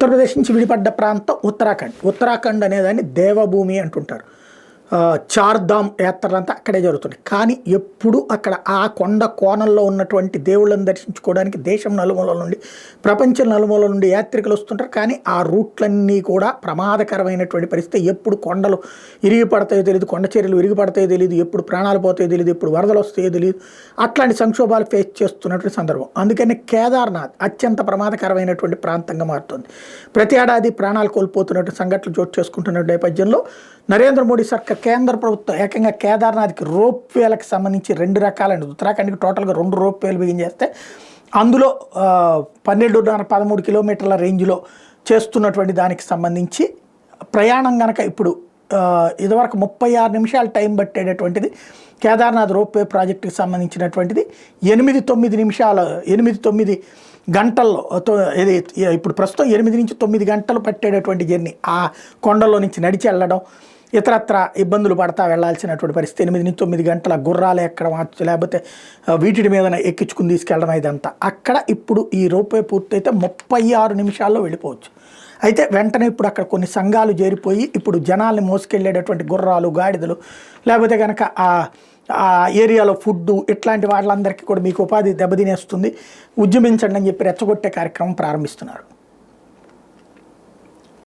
ఉత్తరప్రదేశ్ నుంచి విడిపడ్డ ప్రాంతం ఉత్తరాఖండ్. ఉత్తరాఖండ్ అనేదాన్ని దేవభూమి అంటుంటారు. చార్ధామ్ యాత్రలంతా అక్కడే జరుగుతున్నాయి. కానీ ఎప్పుడు అక్కడ ఆ కొండ కోణంలో ఉన్నటువంటి దేవుళ్ళని దర్శించుకోవడానికి దేశం నలుమూలల నుండి, ప్రపంచం నలుమూలల నుండి యాత్రికులు వస్తుంటారు. కానీ ఆ రూట్లన్నీ కూడా ప్రమాదకరమైనటువంటి పరిస్థితి. ఎప్పుడు కొండలు ఇరిగి పడతాయో తెలియదు, కొండ చర్యలు ఇరిగి పడతాయో తెలియదు, ఎప్పుడు ప్రాణాలు పోతాయో తెలియదు, ఎప్పుడు వరదలు వస్తాయో తెలియదు. అట్లాంటి సంక్షోభాలు ఫేస్ చేస్తున్నటువంటి సందర్భం. అందుకని కేదార్నాథ్ అత్యంత ప్రమాదకరమైనటువంటి ప్రాంతంగా మారుతుంది. ప్రతి ఏడాది ప్రాణాలు కోల్పోతున్నటువంటి సంఘటనలు చోటు చేసుకుంటున్న నేపథ్యంలో నరేంద్ర మోడీ సర్కార్, కేంద్ర ప్రభుత్వం ఏకంగా కేదార్నాథ్కి రోప్వేలకు సంబంధించి 2 రకాలండి. ఉత్తరాఖండ్కి టోటల్గా 2 రోప్వేలు బిగించేస్తే అందులో 12.5-13 కిలోమీటర్ల రేంజ్లో చేస్తున్నటువంటి దానికి సంబంధించి ప్రయాణం కనుక ఇప్పుడు ఇదివరకు 36 నిమిషాలు టైం పట్టేటటువంటిది కేదార్నాథ్ రోప్వే ప్రాజెక్టుకి సంబంధించినటువంటిది 8-9 గంటల్లో ఇది ఇప్పుడు ప్రస్తుతం 8 నుంచి 9 గంటలు పట్టేటటువంటి జర్నీ. ఆ కొండల్లో నుంచి నడిచి వెళ్ళడం, ఇతరత్ర ఇబ్బందులు పడతా వెళ్లాల్సినటువంటి పరిస్థితి. 8 నుంచి 9 గంటల గుర్రాలు ఎక్కడం, లేకపోతే వీటి మీద ఎక్కించుకుని తీసుకెళ్ళడం, ఇదంతా అక్కడ ఇప్పుడు ఈ రోప్వే పూర్తయితే 36 నిమిషాల్లో వెళ్ళిపోవచ్చు. అయితే వెంటనే ఇప్పుడు అక్కడ కొన్ని సంఘాలు చేరిపోయి ఇప్పుడు జనాల్ని మోసుకెళ్ళేటటువంటి గుర్రాలు, గాడిదలు, లేకపోతే కనుక ఆ ఏరియాలో ఫుడ్డు, ఇట్లాంటి వాళ్ళందరికీ కూడా మీకు ఉపాధి దెబ్బతినేస్తుంది, ఉద్యమించండి అని చెప్పి రెచ్చగొట్టే కార్యక్రమం ప్రారంభిస్తున్నారు.